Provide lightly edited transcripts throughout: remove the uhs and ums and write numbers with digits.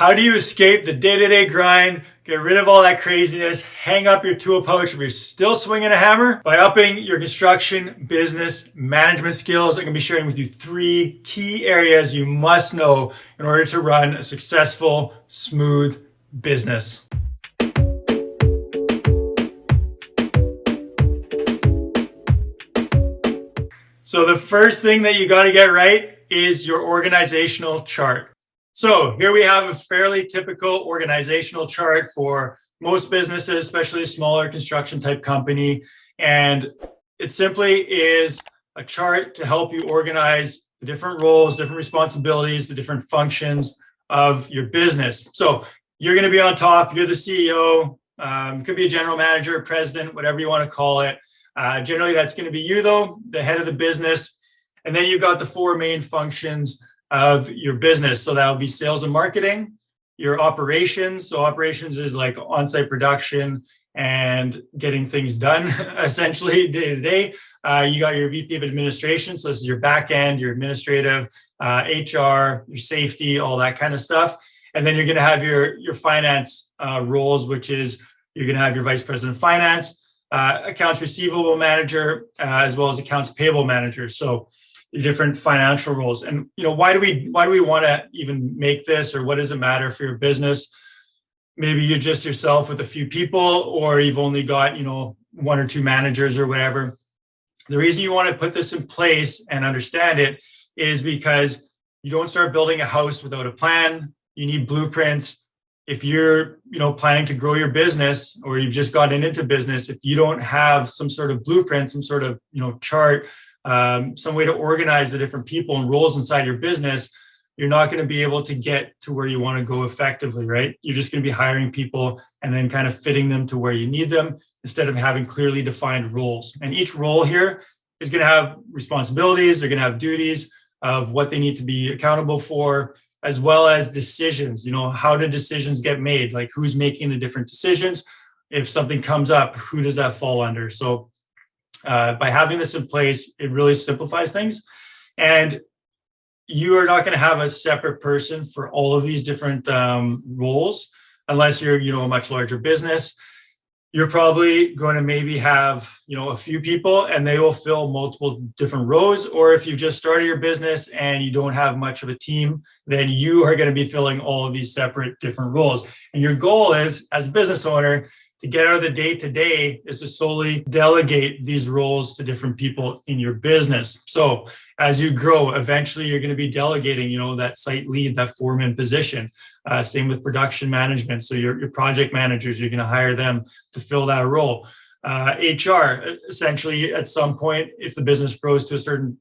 How do you escape the day-to-day grind, get rid of all that craziness, hang up your tool pouch if you're still swinging a hammer? By upping your construction business management skills, I'm going to be sharing with you 3 key areas you must know in order to run a successful, smooth business. So the first thing that you got to get right is your organizational chart. So here we have a fairly typical organizational chart for most businesses, especially a smaller construction type company. And it simply is a chart to help you organize the different roles, different responsibilities, the different functions of your business. So you're going to be on top. You're the CEO. It could be a general manager, president, whatever you want to call it. Generally, that's going to be you, though, the head of the business. And then you've got the 4 main functions of your business. So that would be sales and marketing, your operations. So operations is like on-site production and getting things done, essentially, day to day. You got your VP of administration. So this is your back end, your administrative, HR, your safety, all that kind of stuff. And then you're going to have your finance roles, which is you're going to have your vice president of finance, accounts receivable manager, as well as accounts payable manager. So your different financial roles. And why do we want to even make this, or what does it matter for your business? Maybe you're just yourself with a few people, or you've only got 1 or 2 managers or whatever. The reason you want to put this in place and understand it is because you don't start building a house without a plan. You need blueprints. If you're planning to grow your business, or you've just gotten into business, if you don't have some sort of blueprint, some sort of chart, some way to organize the different people and roles inside your business, you're not going to be able to get to where you want to go effectively, right? You're just going to be hiring people and then kind of fitting them to where you need them instead of having clearly defined roles. And each role here is going to have responsibilities. They're going to have duties of what they need to be accountable for, as well as decisions. How do decisions get made? Like, who's making the different decisions? If something comes up, who does that fall under? So by having this in place, it really simplifies things. And you are not going to have a separate person for all of these different roles, unless you're, a much larger business. You're probably going to maybe have, a few people, and they will fill multiple different roles. Or if you've just started your business and you don't have much of a team, then you are going to be filling all of these separate different roles. And your goal is, as a business owner, to get out of the day-to-day is to solely delegate these roles to different people in your business. So as you grow, eventually you're going to be delegating, that site lead, that foreman position. Same with production management. So your project managers, you're going to hire them to fill that role. HR, essentially, at some point, if the business grows to a certain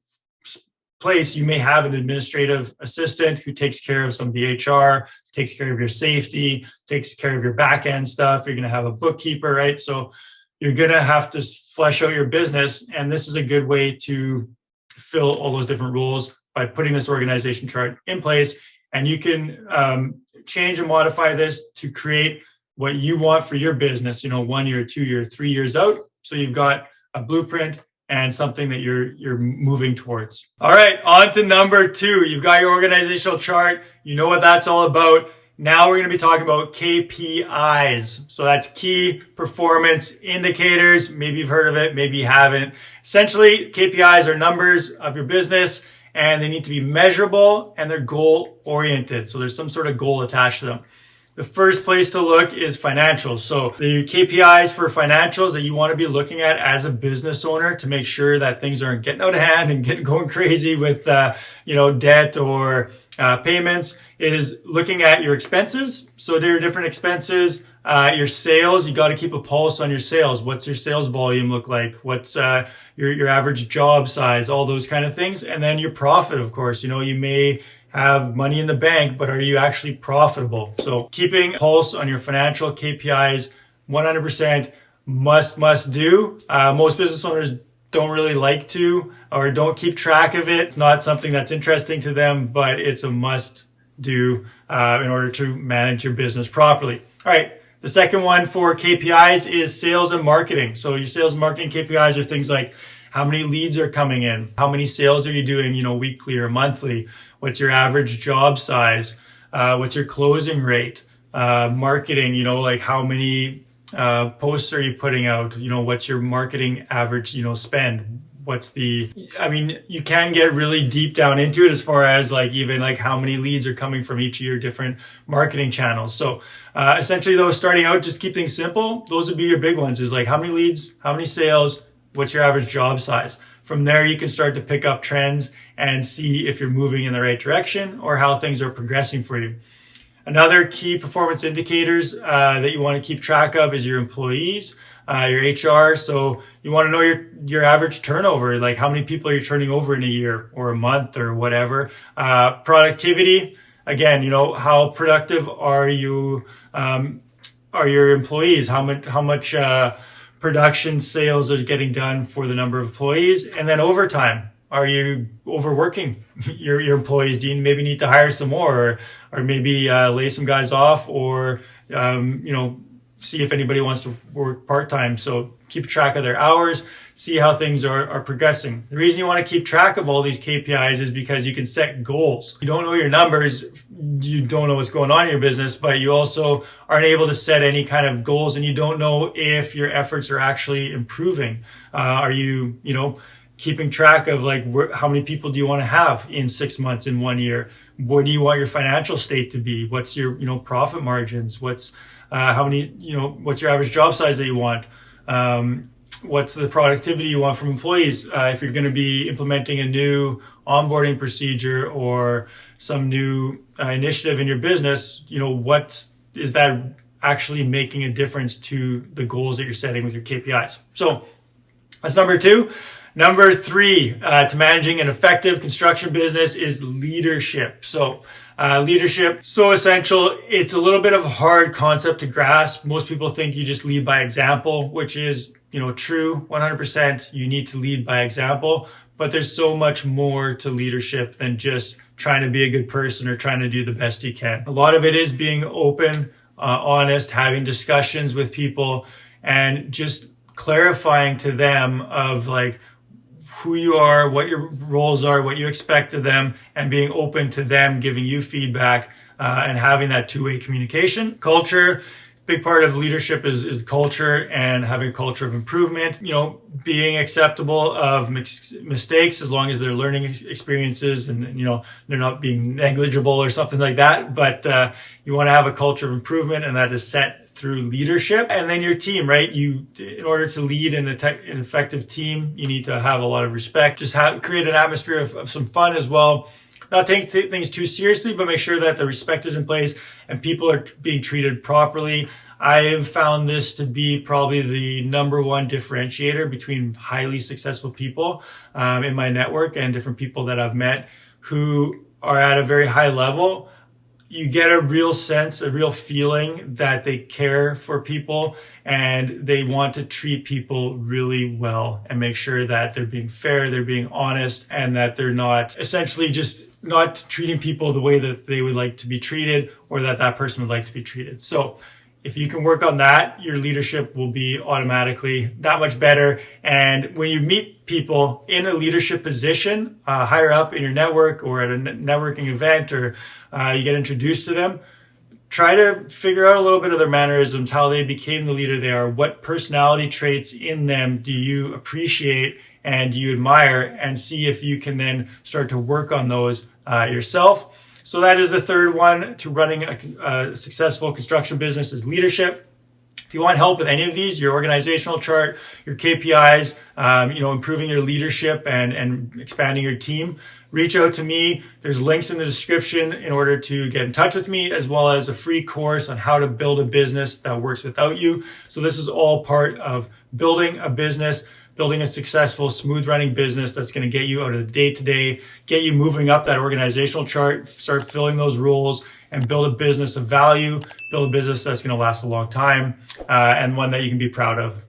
place, you may have an administrative assistant who takes care of some of the HR, takes care of your safety, takes care of your back end stuff. You're going to have a bookkeeper, right? So you're going to have to flesh out your business. And this is a good way to fill all those different roles by putting this organization chart in place. And you can change and modify this to create what you want for your business, 1 year, 2 year, 3 years out. So you've got a blueprint and something that you're moving towards. All right, on to number 2. You've got your organizational chart. You know what that's all about. Now we're going to be talking about KPIs. So that's key performance indicators. Maybe you've heard of it, maybe you haven't. Essentially, KPIs are numbers of your business, and they need to be measurable, and they're goal oriented. So there's some sort of goal attached to them. The first place to look is financials. So the KPIs for financials that you want to be looking at as a business owner to make sure that things aren't getting out of hand and going crazy with, debt or payments is looking at your expenses. So there are different expenses. Your sales, you got to keep a pulse on your sales. What's your sales volume look like? What's your average job size? All those kind of things. And then your profit, of course. You may have money in the bank, but are you actually profitable? So keeping a pulse on your financial KPIs, 100% must do. Most business owners don't really like to or don't keep track of it. It's not something that's interesting to them, but it's a must do in order to manage your business properly. All right. The second one for KPIs is sales and marketing. So your sales and marketing KPIs are things like how many leads are coming in, how many sales are you doing, weekly or monthly, what's your average job size, What's your closing rate? Marketing, like how many posts are you putting out? What's your marketing average, spend? You can get really deep down into it as far as even how many leads are coming from each of your different marketing channels. So essentially though, starting out, just keep things simple. Those would be your big ones, is how many leads, how many sales, what's your average job size? From there, you can start to pick up trends and see if you're moving in the right direction or how things are progressing for you. Another key performance indicators that you want to keep track of is your employees, your HR. So you want to know your average turnover, how many people are you turning over in a year or a month or whatever. Productivity, again, how productive are you, are your employees? How much production sales are getting done for the number of employees? And then overtime. Are you overworking your employees? Do you maybe need to hire some more, or maybe lay some guys off, or see if anybody wants to work part-time? So keep track of their hours, see how things are progressing. The reason you want to keep track of all these KPIs is because you can set goals. You don't know your numbers, you don't know what's going on in your business, but you also aren't able to set any kind of goals, and you don't know if your efforts are actually improving. Are you, keeping track of how many people do you want to have in 6 months, in 1 year? What do you want your financial state to be? What's your profit margins? What's what's your average job size that you want? What's the productivity you want from employees? If you're going to be implementing a new onboarding procedure or some new initiative in your business, is that actually making a difference to the goals that you're setting with your KPIs? So that's number 2. Number 3, to managing an effective construction business is leadership. So leadership, so essential. It's a little bit of a hard concept to grasp. Most people think you just lead by example, which is, true 100%. You need to lead by example, but there's so much more to leadership than just trying to be a good person or trying to do the best you can. A lot of it is being open, honest, having discussions with people, and just clarifying to them of who you are, what your roles are, what you expect of them, and being open to them giving you feedback, and having that two-way communication. Culture, big part of leadership is culture, and having a culture of improvement, being acceptable of mistakes as long as they're learning experiences and, they're not being negligible or something like that. But you want to have a culture of improvement, and that is set through leadership. And then your team, right? In order to lead an effective team, you need to have a lot of respect. Just create an atmosphere of some fun as well. Not take things too seriously, but make sure that the respect is in place and people are being treated properly. I've found this to be probably the number one differentiator between highly successful people in my network and different people that I've met who are at a very high level. You get a real sense, a real feeling that they care for people and they want to treat people really well and make sure that they're being fair, they're being honest, and that they're not essentially just not treating people the way that they would like to be treated or that person would like to be treated. So if you can work on that, your leadership will be automatically that much better. And when you meet people in a leadership position, higher up in your network or at a networking event, or you get introduced to them, try to figure out a little bit of their mannerisms, how they became the leader they are, what personality traits in them do you appreciate and you admire, and see if you can then start to work on those yourself. So that is the third one to running a successful construction business, is leadership. If you want help with any of these, your organizational chart, your KPIs, improving your leadership and expanding your team, reach out to me. There's links in the description in order to get in touch with me, as well as a free course on how to build a business that works without you. So this is all part of building a business, building a successful, smooth running business that's going to get you out of the day-to-day, get you moving up that organizational chart, start filling those roles, and build a business of value, build a business that's going to last a long time, and one that you can be proud of.